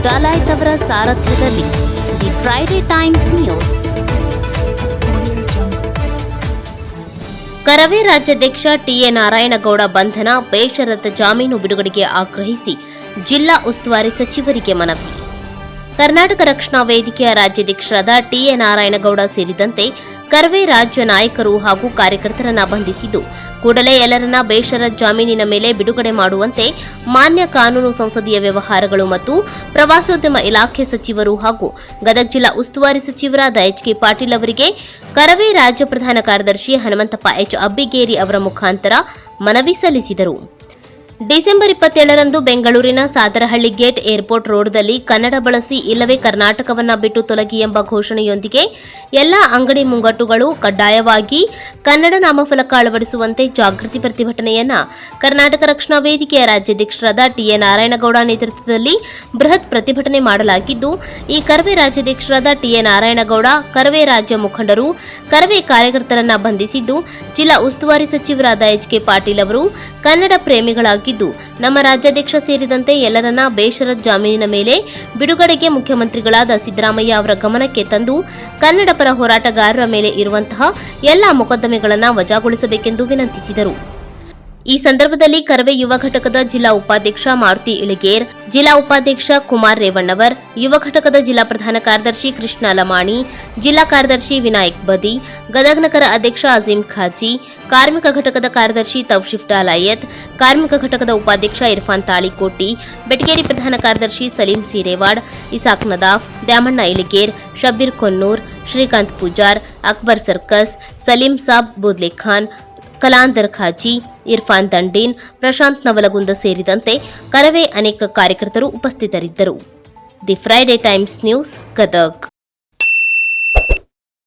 ಡಾಲಾಯ್ತ್ ಅವರ ಸಾರಥ್ಯದಲ್ಲಿ the Friday Times news. Karave ರಾಜ್ಯಾಧ್ಯಕ್ಷ ಟಿಎ ನಾರಾಯಣಗೌಡ ಬಂಧನ, ಬೇಷರತ್ ಜಾಮೀನು ಬಿಡುಗಡೆಗೆ ಆಗ್ರಹಿಸಿ ಜಿಲ್ಲಾ ಉಸ್ತುವಾರಿ ಸಚಿವರಿಗೆ ಮನವಿ. ಕರ್ನಾಟಕ ರಕ್ಷಣಾ ವೇದಿಕೆಯ ರಾಜ್ಯಾಧ್ಯಕ್ಷರಾದ ಟಿಎ ನಾರಾಯಣಗೌಡ ಸೇರಿದಂತೆ ಕರವೇ ರಾಜ್ಯ ನಾಯಕರು ಹಾಗೂ ಕಾರ್ಯಕರ್ತರನ್ನ ಬಂಧಿಸಿದ್ದು ಕೂಡಲೇ ಎಲ್ಲರನ್ನ ಬೇಷರತ್ ಜಾಮೀನಿನ ಮೇಲೆ ಬಿಡುಗಡೆ ಮಾಡುವಂತೆ ಮಾನ್ಯ ಕಾನೂನು ಸಂಸದೀಯ ವ್ಯವಹಾರಗಳು ಮತ್ತು ಪ್ರವಾಸೋದ್ಯಮ ಇಲಾಖೆ ಸಚಿವರು ಹಾಗೂ ಗದಗ ಜಿಲ್ಲಾ ಉಸ್ತುವಾರಿ ಸಚಿವರಾದ ಎಚ್.ಕೆ. ಪಾಟೀಲ್ ಅವರಿಗೆ ಕರವೇ ರಾಜ್ಯ ಪ್ರಧಾನ ಕಾರ್ಯದರ್ಶಿ ಹನುಮಂತಪ್ಪ ಎಚ್. ಅಬ್ಬಿಗೇರಿ ಅವರ ಮುಖಾಂತರ ಮನವಿ ಸಲ್ಲಿಸಿದರು. ಡಿಸೆಂಬರ್ 27ರಂದು ಬೆಂಗಳೂರಿನ ಸಾದರಹಳ್ಳಿ ಗೇಟ್ ಏರ್ಪೋರ್ಟ್ ರೋಡ್ನಲ್ಲಿ ಕನ್ನಡ ಬಳಸಿ ಇಲ್ಲವೇ ಕರ್ನಾಟಕವನ್ನ ಬಿಟ್ಟು ತೊಲಗಿ ಎಂಬ ಘೋಷಣೆಯೊಂದಿಗೆ ಎಲ್ಲಾ ಅಂಗಡಿ ಮುಂಗಟ್ಟುಗಳು ಕಡ್ಡಾಯವಾಗಿ ಕನ್ನಡ ನಾಮಫಲಕ ಅಳವಡಿಸುವಂತೆ ಜಾಗೃತಿ ಪ್ರತಿಭಟನೆಯನ್ನ ಕರ್ನಾಟಕ ರಕ್ಷಣಾ ವೇದಿಕೆಯ ರಾಜ್ಯಾಧ್ಯಕ್ಷರಾದ ಟಿಎ ನಾರಾಯಣಗೌಡ ನೇತೃತ್ವದಲ್ಲಿ ಬೃಹತ್ ಪ್ರತಿಭಟನೆ ಮಾಡಲಾಗಿದ್ದು, ಈ ಕರವೇ ರಾಜ್ಯಾಧ್ಯಕ್ಷರಾದ ಟಿಎ ನಾರಾಯಣಗೌಡ, ಕರವೇ ರಾಜ್ಯ ಮುಖಂಡರು, ಕರವೇ ಕಾರ್ಯಕರ್ತರನ್ನ ಬಂಧಿಸಿದ್ದು, ಜಿಲ್ಲಾ ಉಸ್ತುವಾರಿ ಸಚಿವರಾದ ಎಚ್.ಕೆ. ಪಾಟೀಲ್ ಅವರು ಕನ್ನಡ ಪ್ರೇಮಿಗಳಾಗಿ ನಮ್ಮ ರಾಜ್ಯಾಧ್ಯಕ್ಷ ಸೇರಿದಂತೆ ಎಲ್ಲರನ್ನ ಬೇಷರತ್ ಜಾಮೀನಿನ ಮೇಲೆ ಬಿಡುಗಡೆಗೆ ಮುಖ್ಯಮಂತ್ರಿಗಳಾದ ಸಿದ್ದರಾಮಯ್ಯ ಅವರ ಗಮನಕ್ಕೆ ತಂದು ಕನ್ನಡ ಪರ ಹೋರಾಟಗಾರರ ಮೇಲೆ ಇರುವಂತಹ ಎಲ್ಲಾ ಮೊಕದ್ದಮೆಗಳನ್ನು ವಜಾಗೊಳಿಸಬೇಕೆಂದು ವಿನಂತಿಸಿದರು. ಈ ಸಂದರ್ಭದಲ್ಲಿ ಕರವೇ ಯುವ ಘಟಕದ ಜಿಲ್ಲಾ ಉಪಾಧ್ಯಕ್ಷ ಮಾರುತಿ ಇಳಿಗೇರ್, ಜಿಲ್ಲಾ ಉಪಾಧ್ಯಕ್ಷ ಕುಮಾರ್ ರೇವಣ್ಣವರ್, ಯುವ ಘಟಕದ ಜಿಲ್ಲಾ ಪ್ರಧಾನ ಕಾರ್ಯದರ್ಶಿ ಕೃಷ್ಣ ಲಮಾಣಿ, ಜಿಲ್ಲಾ ಕಾರ್ಯದರ್ಶಿ ವಿನಾಯಕ್ ಬದಿ, ಗದಗ ನಗರ ಅಧ್ಯಕ್ಷ ಅಜೀಂ ಖಾಜಿ, ಕಾರ್ಮಿಕ ಘಟಕದ ಕಾರ್ಯದರ್ಶಿ ತೌಶಿಫ್ ಡಾಲಾಯತ್, ಕಾರ್ಮಿಕ ಘಟಕದ ಉಪಾಧ್ಯಕ್ಷ ಇರ್ಫಾನ್ ತಾಳಿಕೋಟಿ, ಬೆಟಗೇರಿ ಪ್ರಧಾನ ಕಾರ್ಯದರ್ಶಿ ಸಲೀಂ ಸೀರೇವಾಡ್, ಇಸಾಕ್ ನದಾಫ್, ದ್ಯಾಮಣ್ಣ ಇಳಿಗೇರ್, ಶಬ್ಬೀರ್ ಕೊನ್ನೂರ್, ಶ್ರೀಕಾಂತ್ ಪೂಜಾರ್, ಅಕ್ಬರ್ ಸರ್ಕಸ್, ಸಲೀಂ ಸಾಬ್ ಬೂದ್ಲೆಖಾನ್, ಕಲಾಂದರ್ ಖಾಜಿ, ಇರ್ಫಾನ್ ದಂಡೀನ್, ಪ್ರಶಾಂತ್ ನವಲಗುಂದ ಸೇರಿದಂತೆ ಕರವೇ ಅನೇಕ ಕಾರ್ಯಕರ್ತರು ಉಪಸ್ಥಿತರಿದ್ದರು. The Friday Times news, Gadag.